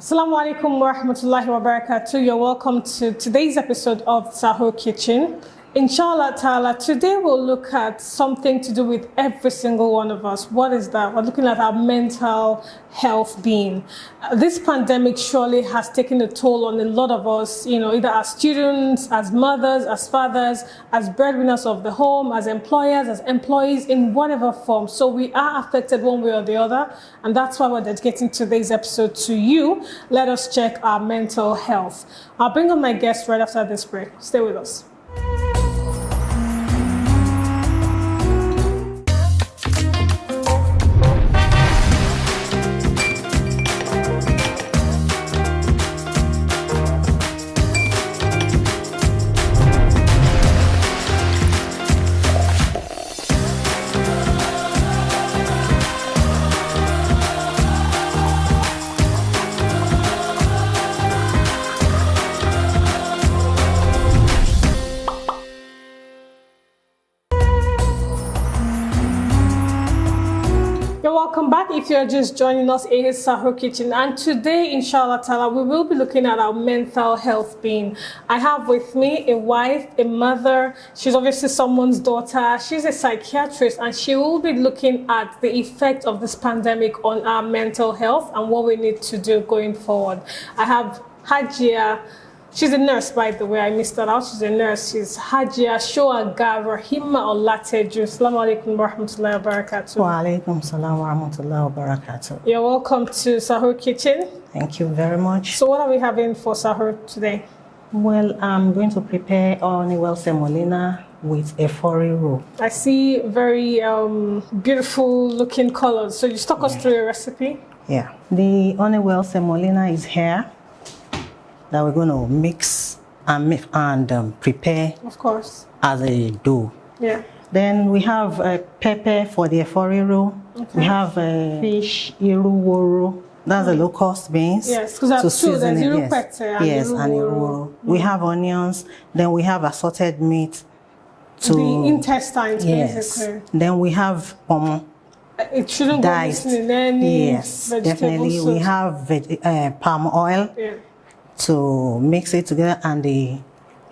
Assalamu alaikum wa rahmatullahi wa barakatuh. You're welcome to today's episode of Sahur Kitchen. Inshallah ta'ala, today we'll look at something to do with every single one of us. What is that? We're looking at our mental health being. This pandemic surely has taken a toll on a lot of us, either as students, as mothers, as fathers, as breadwinners of the home, as employers, as employees, in whatever form. So we are affected one way or the other, and that's why we're dedicating today's episode to you. Let us check our mental health. I'll bring on my guest right after this break. Stay with us. Welcome back. If you're just joining us, it is Sahur Kitchen, and today, inshallah ta'ala, we will be looking at our mental health being. I have with me a wife, a mother. She's obviously someone's daughter. She's a psychiatrist, and she will be looking at the effect of this pandemic on our mental health and what we need to do going forward. I have Hajia. She's a nurse, by the way. I missed that out. She's a nurse. She's Hajia Aminah Adams. Assalamu alaikum wa rahmatullahi wa barakatuh. Wa alaikum salam wa rahmatullahi wa barakatuh. You're welcome to Sahur Kitchen. Thank you very much. So what are we having for Sahur today? Well, I'm going to prepare onion semolina with a furry roux. I see very beautiful looking colors. So you talk us through your recipe? Yeah. The onion semolina is here that we're going to mix and prepare, of course, as a dough. Yeah. Then we have pepper for the efori roux. Okay. We have fish iruworo. That's the low-cost beans. Yes, because that's two. There's iruworo. Yes, and iruworo. We have onions. Then we have assorted meat. The intestines, basically. Then we have it shouldn't go missing in any vegetable definitely. soup. We have palm oil. Yeah. To mix it together, and the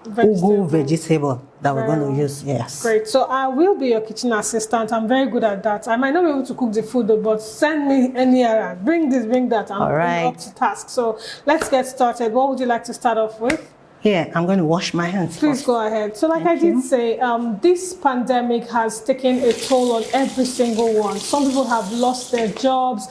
ugu vegetable that we're going to use. Yes. Great. So I will be your kitchen assistant. I'm very good at that. I might not be able to cook the food, but send me any errand. Bring this, bring that. I'm up to task. So let's get started. What would you like to start off with? Yeah, I'm going to wash my hands. Please go ahead. So like I did say, this pandemic has taken a toll on every single one. Some people have lost their jobs.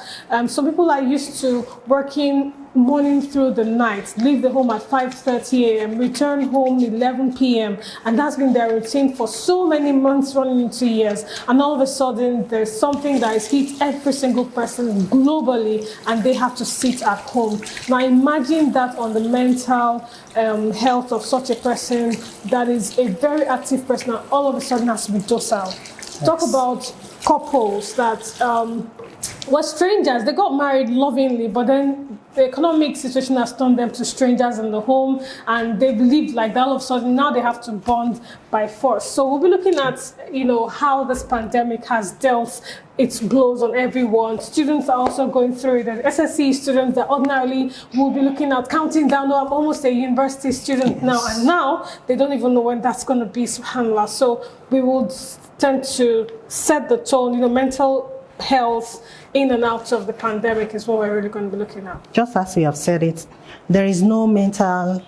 Some people are used to working morning through the night, leave the home at 5:30 a.m., return home 11 p.m. And that's been their routine for so many months running into years. And all of a sudden, there's something that has hit every single person globally, and they have to sit at home. Now imagine that on the mental health of such a person that is a very active person, and all of a sudden has to be docile. Yes. Talk about couples that were strangers. They got married lovingly, but then the economic situation has turned them to strangers in the home, and they've lived like that. All of a sudden, now they have to bond by force. So we'll be looking at, how this pandemic has dealt its blows on everyone. Students are also going through it. The SSC students that ordinarily will be looking at counting down. No, I'm almost a university student now, and now they don't even know when that's going to be. Subhanallah. So we will tend to set the tone. Mental health in and out of the pandemic is what we're really going to be looking at. Just as we have said it, there is no mental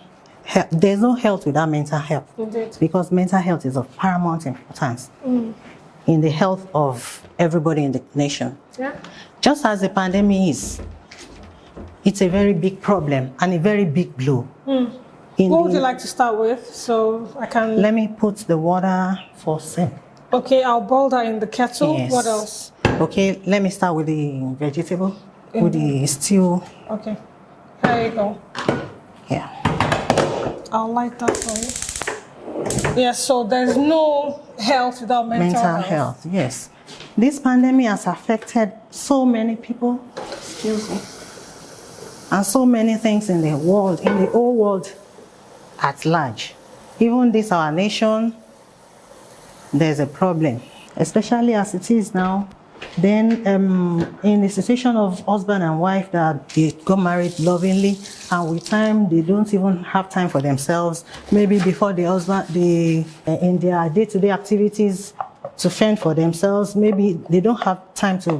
health. There's no health without mental health. Indeed. Because mental health is of paramount importance in the health of everybody in the nation. Yeah. Just as the pandemic is, it's a very big problem and a very big blow. What would you like to start with, so I can? Let me put the water for sim. Okay, I'll boil that in the kettle. Yes. What else? Okay, let me start with the vegetable, with the stew. Okay, there you go. Yeah. I'll light that for you. Yeah, so there's no health without mental health. Yes. This pandemic has affected so many people, excuse me, and so many things in the world, in the whole world at large. Even this, our nation, there's a problem, especially as it is now. Then in the situation of husband and wife that they got married lovingly, and with time they don't even have time for themselves. Maybe before the husband, in their day-to-day activities to fend for themselves, maybe they don't have time to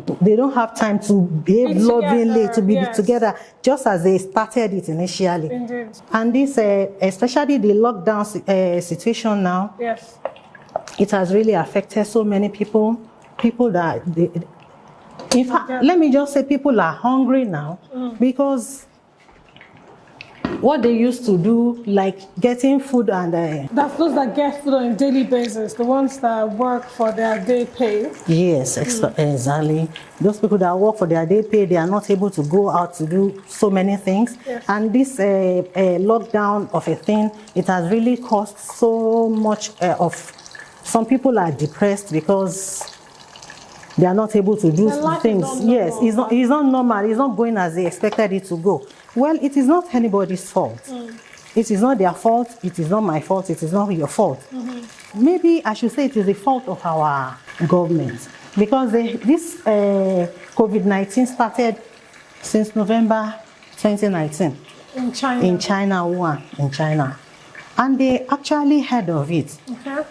behave lovingly, to be together, just as they started it initially. Indeed. And this, especially the lockdown situation now, yes, it has really affected so many people. People that, in fact, let me just say, people are hungry now because what they used to do, like getting food and that's those that get food on a daily basis, the ones that work for their day pay. Yes, exactly. Those people that work for their day pay, they are not able to go out to do so many things. Yes. And this lockdown of a thing, it has really caused so much of. Some people are depressed because they are not able to do things. Yes, it's not normal. It's not going as they expected it to go. Well, it is not anybody's fault. It is not their fault. It is not my fault. It is not your fault. Maybe I should say it is the fault of our government, because this COVID-19 started since November 2019 in China. In China, and they actually heard of it. Okay.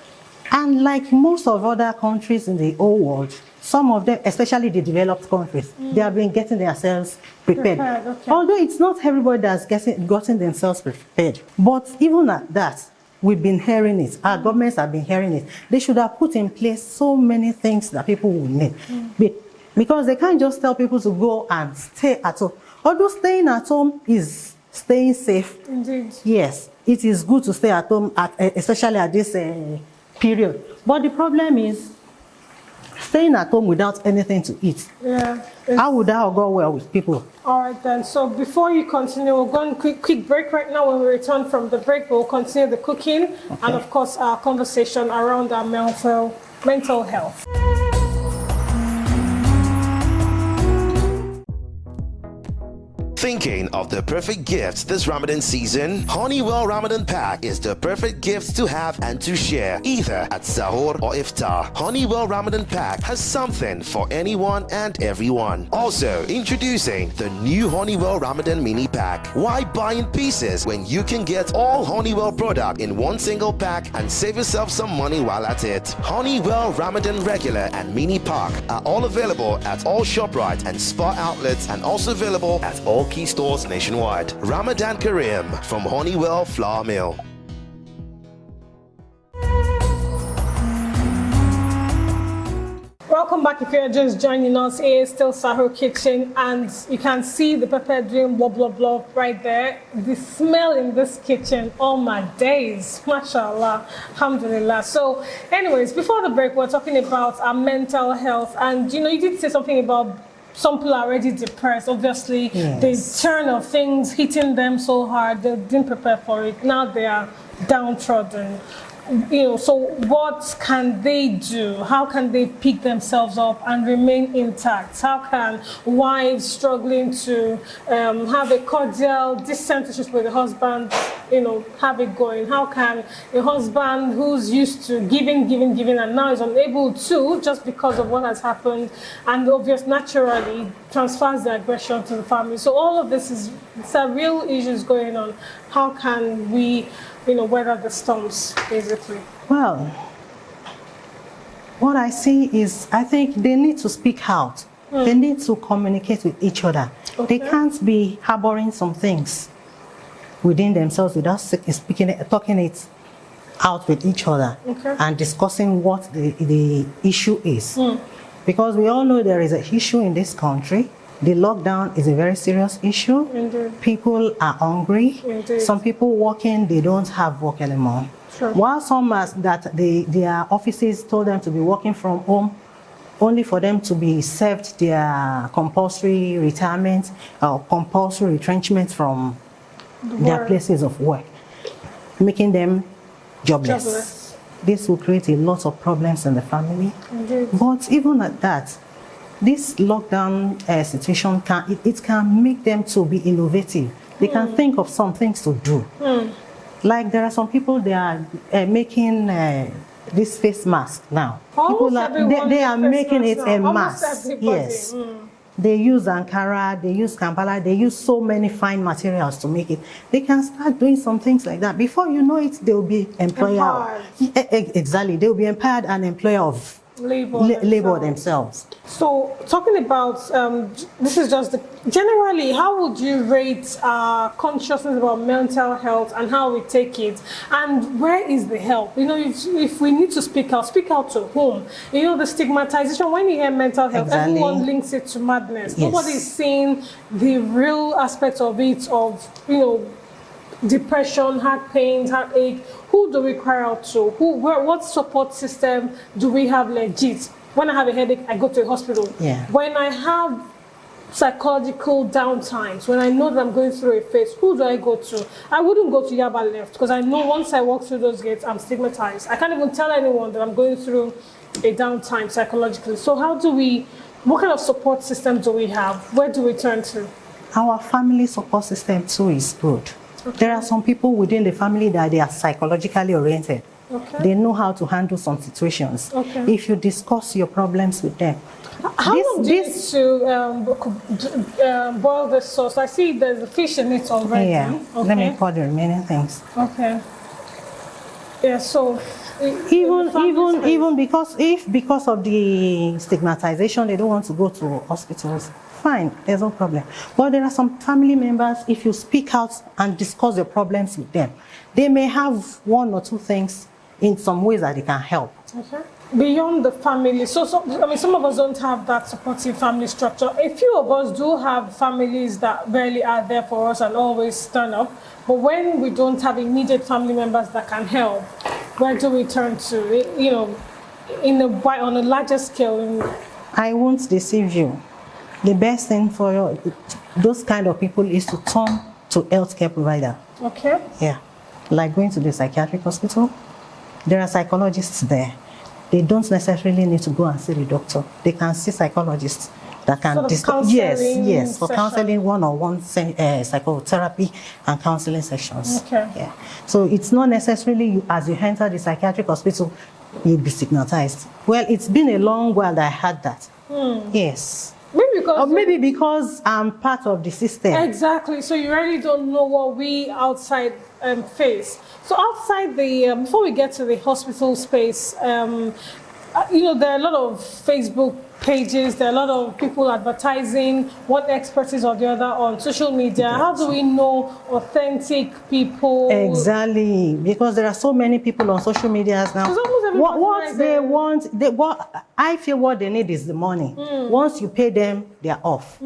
And like most of other countries in the whole world, some of them, especially the developed countries, they have been getting themselves prepared. Okay. Although it's not everybody that's gotten themselves prepared. But even at that, we've been hearing it. Our governments have been hearing it. They should have put in place so many things that people will need. Because they can't just tell people to go and stay at home. Although staying at home is staying safe. Indeed. Yes, it is good to stay at home, especially at this period. But the problem is staying at home without anything to eat. Yeah. How would that go well with people? All right then. So before you continue, we're going quick break right now. When we return from the break, we'll continue the cooking and of course our conversation around our mental health. Thinking of the perfect gifts this Ramadan season? Honeywell Ramadan Pack is the perfect gift to have and to share, either at Sahur or Iftar. Honeywell Ramadan Pack has something for anyone and everyone. Also, introducing the new Honeywell Ramadan Mini Pack. Why buy in pieces when you can get all Honeywell product in one single pack and save yourself some money while at it? Honeywell Ramadan Regular and Mini Pack are all available at all ShopRite and Spar outlets, and also available at all key stores nationwide. Ramadan Kareem from Honeywell Flour Mill. Welcome back. If you're just joining us, it is still Sahur Kitchen, and you can see the pepper doing blah blah blah right there. The smell in this kitchen, oh my days, mashallah, alhamdulillah. So anyways, before the break, we're talking about our mental health, and you did say something about some people are already depressed. Obviously, the turn of things hitting them so hard, they didn't prepare for it. Now they are downtrodden. So what can they do? How can they pick themselves up and remain intact? How can wives struggling to have a cordial, decent relationship with the husband, have it going? How can a husband who's used to giving, and now is unable to, just because of what has happened, and obviously naturally transfers the aggression to the family? So all of this are real issues going on. How can we weather the storms, basically? Well, what I see is, I think they need to speak out. They need to communicate with each other. Okay. They can't be harboring some things within themselves without talking it out with each other, and discussing what the issue is. Because we all know there is an issue in this country. The lockdown is a very serious issue. Indeed. People are hungry. Indeed. Some people working, they don't have work anymore. Sure. While some their offices told them to be working from home, only for them to be served their compulsory retirement or compulsory retrenchment from their places of work, making them jobless. This will create a lot of problems in the family. Indeed. But even at that, this lockdown situation can make them to be innovative. They can think of some things to do. Like there are some people, they are making this face mask now. Almost People they are making it a mask. Everybody. Yes. They use Ankara, they use Kampala, they use so many fine materials to make it. They can start doing some things like that. Before you know it, they will be employer. Exactly, they will be empowered and employer of labor themselves. So talking about this is just generally, how would you rate consciousness about mental health and how we take it, and where is the help? You know, if we need to speak out to whom? You know, the stigmatization, when you hear mental health, everyone links it to madness. Yes. Nobody is seeing the real aspects of it, of, you know, depression, heart pains, heartache. Who do we cry out to? What support system do we have legit? When I have a headache, I go to a hospital. Yeah. When I have psychological downtimes, when I know that I'm going through a phase, who do I go to? I wouldn't go to Yaba Left, because I know once I walk through those gates, I'm stigmatized. I can't even tell anyone that I'm going through a downtime psychologically. So what kind of support system do we have? Where do we turn to? Our family support system too is good. Okay. There are some people within the family that they are psychologically oriented. Okay. They know how to handle some situations. Okay. If you discuss your problems with them. How long do you need to boil the sauce? I see there's a fish in it already. Yeah. Okay. Let me pour the remaining things. Okay. Yeah. So even because of the stigmatization, they don't want to go to hospitals. Fine, there's no problem. But there are some family members, if you speak out and discuss your problems with them, they may have one or two things in some ways that they can help. Okay. Beyond the family, I mean, some of us don't have that supportive family structure. A few of us do have families that really are there for us and always stand up. But when we don't have immediate family members that can help, where do we turn to? You know, on a larger scale. I won't deceive you. The best thing for those kind of people is to turn to healthcare provider. Okay. Yeah, like going to the psychiatric hospital. There are psychologists there. They don't necessarily need to go and see the doctor. They can see psychologists that can discuss. Yes, for counseling, one-on-one psychotherapy and counseling sessions. Okay. Yeah. So it's not necessarily you, as you enter the psychiatric hospital, you'll be stigmatized. Well, it's been a long while that I had that. Yes. Maybe because I'm part of the system. Exactly. So you really don't know what we outside face. So outside the, before we get to the hospital space, you know, there are a lot of Facebook pages, there are a lot of people advertising one expertise or the other on social media. Yes. How do we know authentic people? Exactly, because there are so many people on social media now. What they want, I feel what they need is the money. Once you pay them, they are off.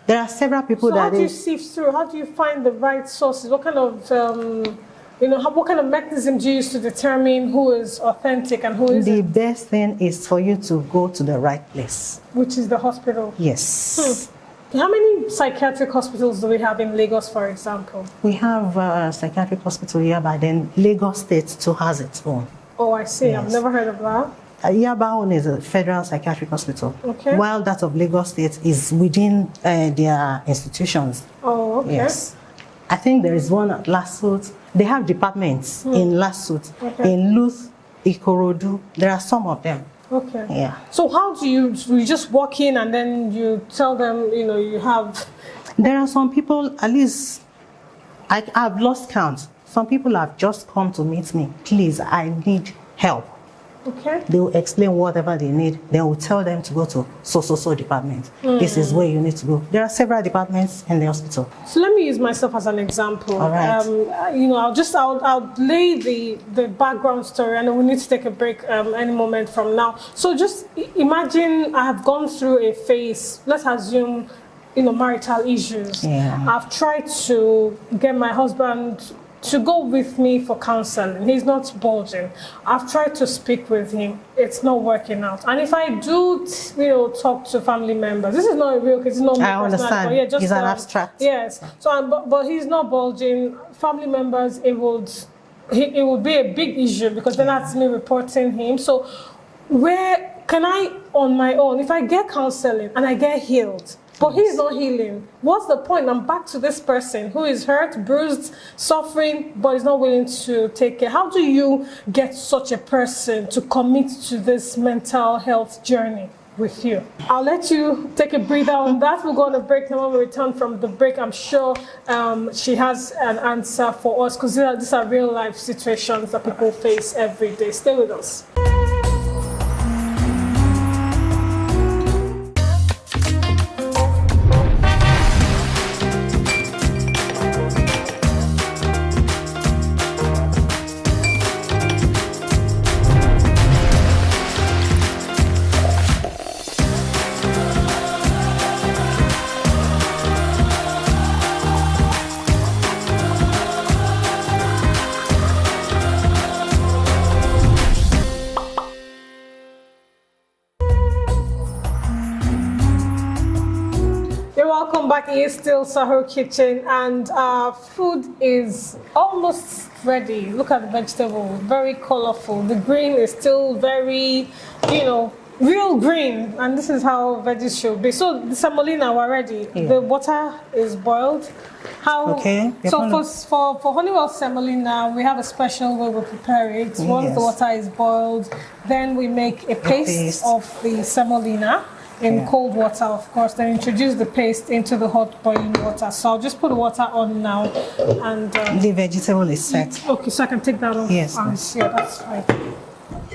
There are several people so how do you sift through? How do you find the right sources? What kind of what kind of mechanism do you use to determine who is authentic and who isn't? The best thing is for you to go to the right place. Which is the hospital? Yes. How many psychiatric hospitals do we have in Lagos, for example? We have a psychiatric hospital here, but then Lagos State too has its own. Oh, I see. Yes. I've never heard of that. Yabaon is a federal psychiatric hospital, while that of Lagos State is within their institutions. Oh, okay. Yes. I think there is one at Lasut. They have departments in Lasut, in Luth, Ikorodu. There are some of them. Okay. Yeah. So how do you just walk in and then you tell them, you have... There are some people, at least, I've lost count. Some people have just come to meet me. Please, I need help. Okay. They will explain whatever they need. They will tell them to go to so department. This is where you need to go. There are several departments in the hospital. So let me use myself as an example. All right. I'll lay the background story, and we need to take a break any moment from now. So just imagine I have gone through a phase. Let's assume, marital issues. Yeah. I've tried to get my husband to go with me for counseling. He's not bulging. I've tried to speak with him. It's not working out. And if I do, talk to family members, this is not a real case. It's not I understand. Yeah, just, he's an abstract. Yes. So, but he's not bulging. Family members, it would be a big issue because then that's me reporting him. So, where can I, on my own, if I get counseling and I get healed, but he's not healing. What's the point? I'm back to this person who is hurt, bruised, suffering, but is not willing to take care. How do you get such a person to commit to this mental health journey with you? I'll let you take a breather on that. We'll go on a break. Now when we return from the break, I'm sure she has an answer for us, because these are real life situations that people face every day. Stay with us. Welcome back. It's still Sahur Kitchen, and our food is almost ready. Look at the vegetable, very colorful. The green is still very, real green, and this is how veggies should be. So the semolina, we're ready. Yeah. The water is boiled. How? Okay. So for Honeywell semolina, we have a special way we prepare it. Once the water is boiled, then we make a paste of the semolina in cold water, of course, then introduce the paste into the hot boiling water. So I'll just put the water on now, and the vegetable is set. Okay, so I can take that off. Yes. Yeah, that's fine.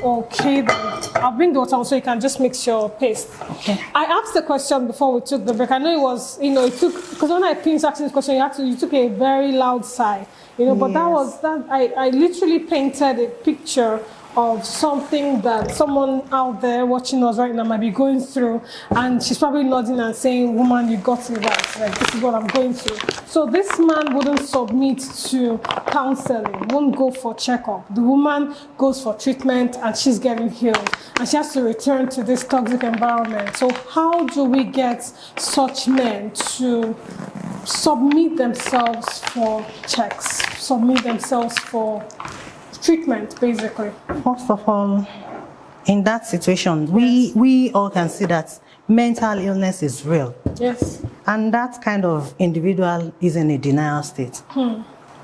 Okay, then I'll bring the water on so you can just mix your paste. Okay. I asked the question before we took the break. I know it was, it took, because when I finished asking this question, you took a very loud sigh, but I literally painted a picture of something that someone out there watching us right now might be going through, and she's probably nodding and saying, "Woman, you got it right. Like, this is what I'm going through." So this man wouldn't submit to counseling, won't go for checkup. The woman goes for treatment, and she's getting healed, and she has to return to this toxic environment. So how do we get such men to submit themselves for checks, submit themselves for treatment, basically? First of all, in that situation, we all can see that mental illness is real. Yes. And that kind of individual is in a denial state.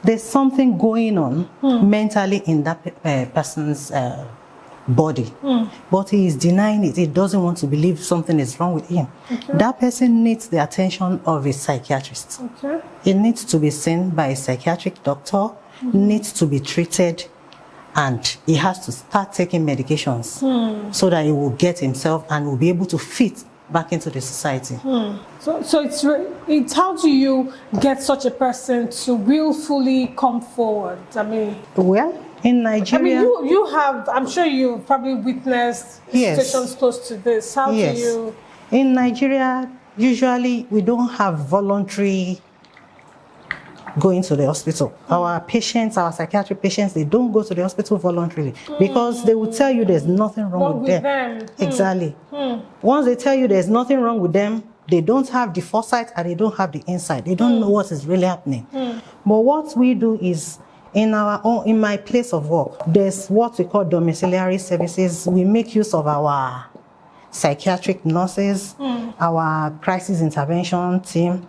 There's something going on mentally in that person's body, but he is denying it. He doesn't want to believe something is wrong with him. Okay. That person needs the attention of a psychiatrist. Okay. He needs to be seen by a psychiatric doctor, needs to be treated, and he has to start taking medications so that he will get himself and will be able to fit back into the society. So it's how do you get such a person to willfully come forward? I mean, well, in Nigeria, I mean, you have, I'm sure you probably witnessed situations close to this. How do you? In Nigeria, usually we don't have voluntary going to the hospital. Our patients, our psychiatric patients, they don't go to the hospital voluntarily because they will tell you there's nothing wrong with them. Exactly. Once they tell you there's nothing wrong with them, they don't have the foresight and they don't have the insight. They don't know what is really happening. But what we do is, in my place of work, there's what we call domiciliary services. We make use of our psychiatric nurses, our crisis intervention team,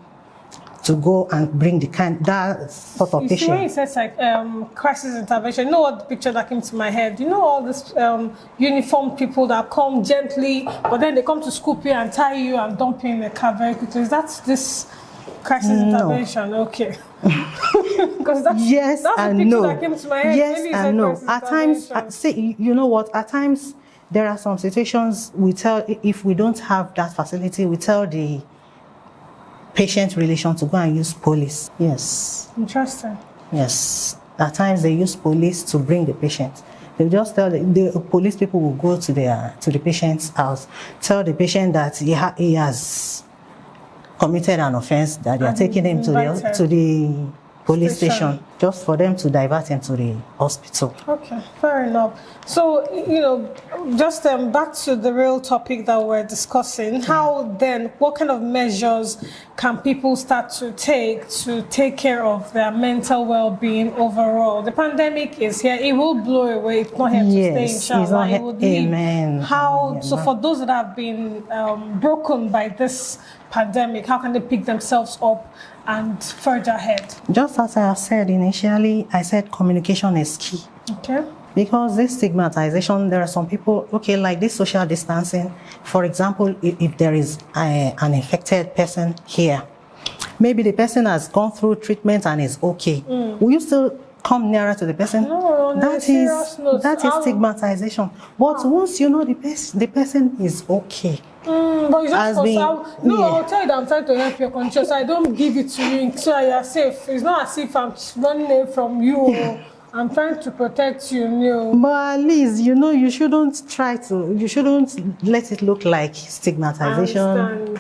to go and bring that sort of patient. See, when you said like crisis intervention, you know what picture that came to my head? You know all these uniformed people that come gently, but then they come to scoop you and tie you and dump you in the car very quickly. Is that this crisis intervention? Okay. Because that's the picture that came to my head. Yes and no. At times, you know what? At times, there are some situations we tell, if we don't have that facility, we tell the patient relation to go and use police. Yes. Interesting. Yes. At times they use police to bring the patient. They just tell the police people will go to the patient's house, tell the patient that he has committed an offense, that they are taking him to the police station just for them to divert into the hospital. Okay, fair enough. So, you know, just back to the real topic that we're discussing, how then, what kind of measures can people start to take care of their mental well-being overall? The pandemic is here, it will blow away, it's not here to stay, inshallah. It will leave. Amen. How, so for those that have been broken by this pandemic, how can they pick themselves up and further ahead? Just as I said initially, I said communication is key. Okay. Because this stigmatization, there are some people, okay, like this social distancing, for example, if there is an infected person here, maybe the person has gone through treatment and is okay. Will you still come nearer to the person? No, that is stigmatization. But once you know the person is okay. But you just I'll tell you that I'm trying to help your conscience. I don't give it to you so you're safe. It's not as if I'm running away from you. I'm trying to protect you, But at least, you know, you shouldn't let it look like stigmatization.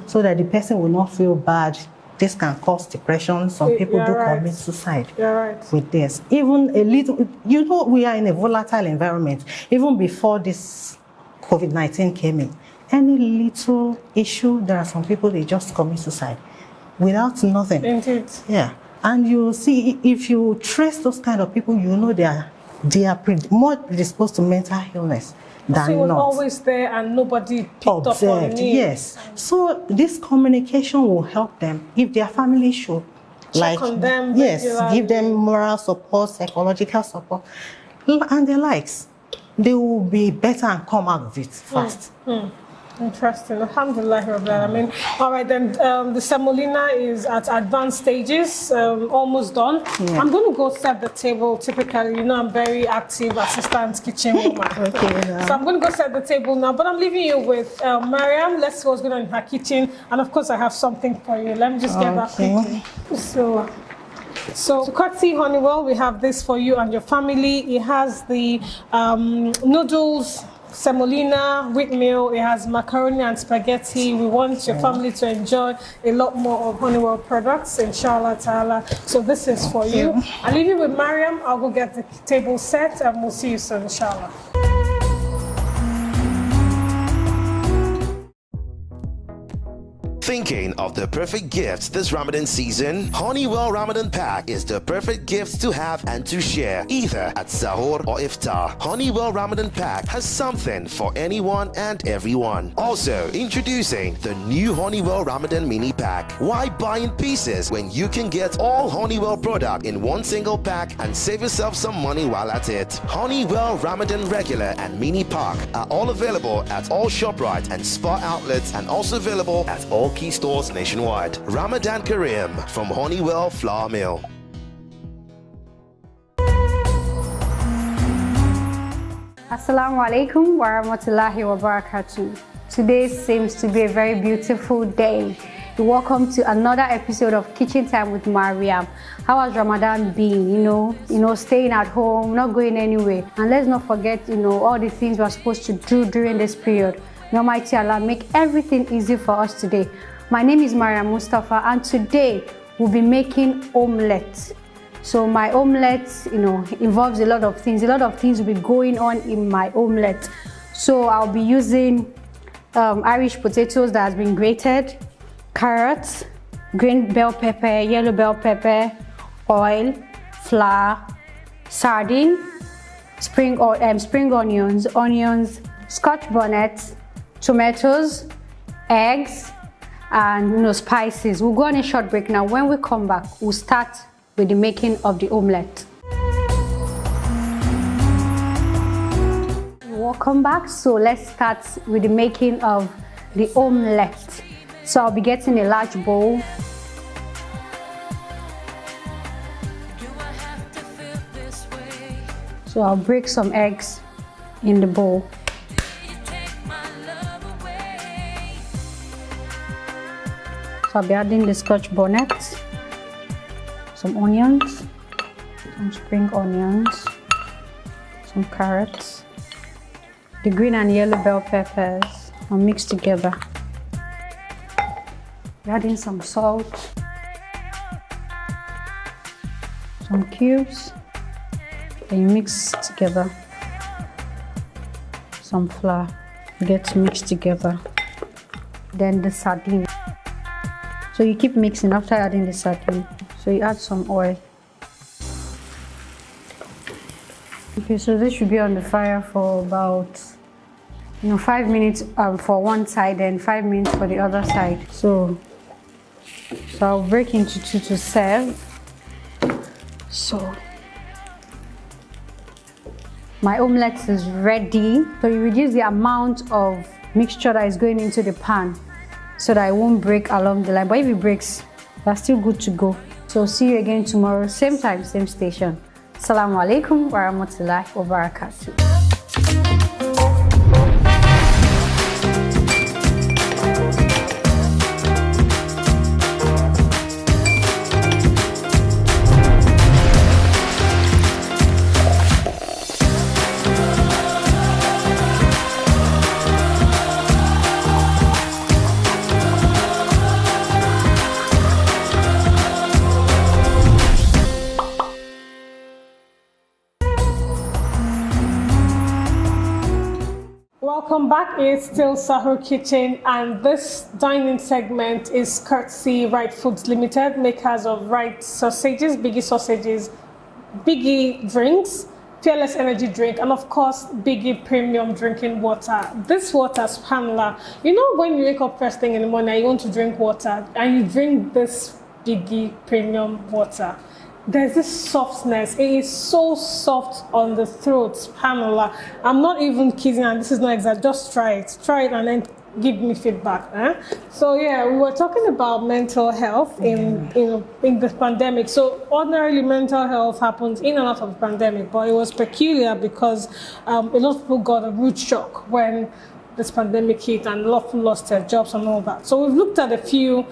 So that the person will not feel bad. This can cause depression. Some people do commit suicide with this. Even a little, you know, we are in a volatile environment. Even before this COVID-19 came in, any little issue, there are some people, they just commit suicide without nothing. Indeed. Yeah. And you see, if you trace those kind of people, you know they are more predisposed to mental illness than so it was not. Always there and nobody picked up on it. Yes. So this communication will help them if their family should check on them. Give them moral support, psychological support, and the likes. They will be better and come out of it fast. Interesting. Alhamdulillah Rabbil Alamin. All right, then the semolina is at advanced stages, almost done. I'm going to go set the table. Typically, you know, I'm very active assistant kitchen woman. So I'm going to go set the table now, but I'm leaving you with Mariam. Let's see what's going on in her kitchen. And of course, I have something for you. Let me just get that quickly. So courtesy Honeywell, we have this for you and your family. It has the noodles, semolina, wheat meal, it has macaroni and spaghetti. We want your family to enjoy a lot more of Honeywell products, inshallah ta'ala. So this is for you. I'll leave you with Mariam. I'll go get the table set and we'll see you soon, inshallah. Thinking of the perfect gifts this Ramadan season? Honeywell Ramadan Pack is the perfect gifts to have and to share, either at Sahur or Iftar. Honeywell Ramadan Pack has something for anyone and everyone. Also, introducing the new Honeywell Ramadan Mini Pack. Why buy in pieces when you can get all Honeywell product in one single pack and save yourself some money while at it? Honeywell Ramadan Regular and Mini Pack are all available at all ShopRite and Spar outlets and also available at all key stores nationwide. Ramadan Kareem from Honeywell Flour Mill. Assalamu alaikum wa rahmatullahi wa barakatuh. Today seems to be a very beautiful day. Welcome to another episode of Kitchen Time with Mariam. How has Ramadan been? You know, staying at home, not going anywhere. And let's not forget, all the things we're supposed to do during this period. May Almighty Allah make everything easy for us today. My name is Mariam Mustafa, and today we'll be making omelette. So my omelette, involves a lot of things. A lot of things will be going on in my omelette. So I'll be using Irish potatoes that has been grated, carrots, green bell pepper, yellow bell pepper, oil, flour, sardine, spring onions, scotch bonnet, tomatoes, eggs, and spices. We'll go on a short break now. When we come back, we'll start with the making of the omelette. Welcome back. So let's start with the making of the omelette. So I'll be getting a large bowl. So I'll break some eggs in the bowl. So I'll be adding the scotch bonnet, some onions, some spring onions, some carrots, the green and yellow bell peppers, and mix together. Adding some salt, some cubes. Then you mix together. Some flour gets mixed together. Then the sardine. So you keep mixing after adding the sardine. So you add some oil. Okay, so this should be on the fire for about 5 minutes for one side and 5 minutes for the other side. So I'll break into 2 to serve. So my omelette is ready. So you reduce the amount of mixture that is going into the pan so that it won't break along the line. But if it breaks, that's still good to go. So see you again tomorrow, same time, same station. Assalamu alaikum wa rahmatullahi wa barakatuh. Welcome back. It's still Sahur Kitchen, and this dining segment is courtesy Right Foods Limited, makers of Right sausages, Biggie drinks, Fearless energy drink, and of course Biggie premium drinking water. This water, subhanallah, when you wake up first thing in the morning and you want to drink water and you drink this Biggie premium water, there's this softness. It is so soft on the throat, subhanallah. I'm not even kidding, and this is not exact. Just try it and then give me feedback. So yeah, we were talking about mental health in the pandemic. So ordinarily mental health happens in and out of the pandemic, but it was peculiar because a lot of people got a rude shock when this pandemic hit, and a lot of people lost their jobs and all that. So we've looked at a few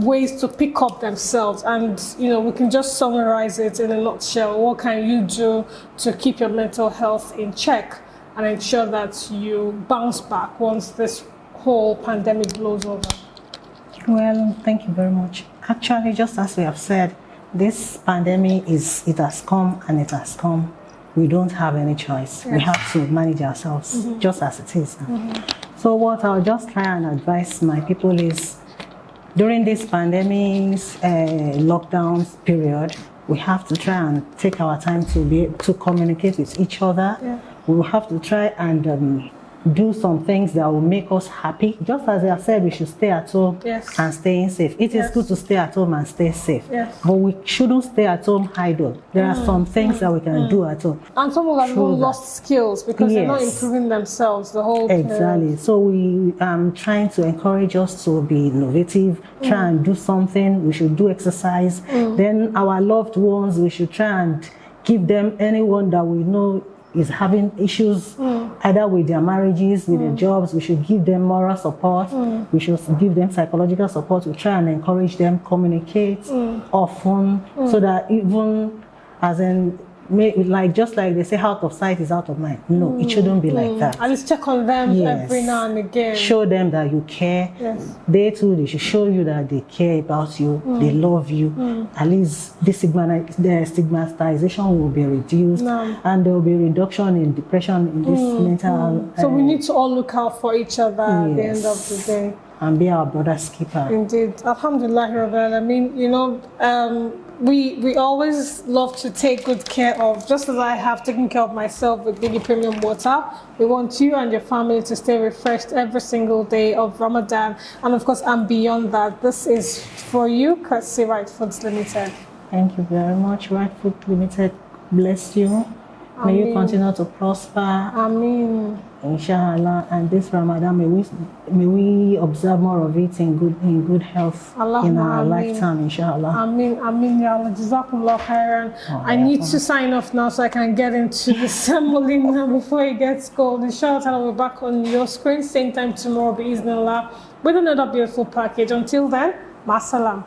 ways to pick up themselves, and we can just summarize it in a nutshell. What can you do to keep your mental health in check and ensure that you bounce back once this whole pandemic blows over? Well, thank you very much. Actually, just as we have said, this pandemic it has come and it has come. We don't have any choice. Yes. We have to manage ourselves just as it is now. So what I'll just try and advise my people is, during this pandemic lockdowns period, we have to try and take our time to be able to communicate with each other. Yeah. We will have to try and do some things that will make us happy. Just as I have said, we should stay at home and staying safe. It is good to stay at home and stay safe, but we shouldn't stay at home idle. There are some things that we can do at home. And some of them lost skills because they're not improving themselves the whole period. Exactly. So we trying to encourage us to be innovative, try and do something. We should do exercise. Then our loved ones, we should try and give them anyone that we know is having issues either with their marriages, with their jobs. We should give them moral support. We should give them psychological support. We try and encourage them, communicate often, so that even as in, just like they say, out of sight is out of mind. No, it shouldn't be like that. And let's check on them every now and again. Show them that you care. They too, they should show you that they care about you, they love you. At least the stigmatization will be reduced, and there will be a reduction in depression in this mental. So we need to all look out for each other at the end of the day. And be our brother's keeper. Indeed. Alhamdulillah Rabbil. I mean, we always love to take good care of, just as I have taken care of myself with Biggie Premium Water. We want you and your family to stay refreshed every single day of Ramadan. And of course, and beyond that, this is for you, courtesy Right Foods Limited. Thank you very much. Right Food Limited bless you. May you continue to prosper. Ameen. Inshallah. And this Ramadan, may we observe more of it in good health in our lifetime, inshallah. Ameen. Ameen. Ya Allah. Jazakumullahu khayran. I need to sign off now so I can get into the assembly now before it gets cold. Inshallah, I'll be back on your screen same time tomorrow, bi'Iznillah, with another beautiful package. Until then, ma'asalam.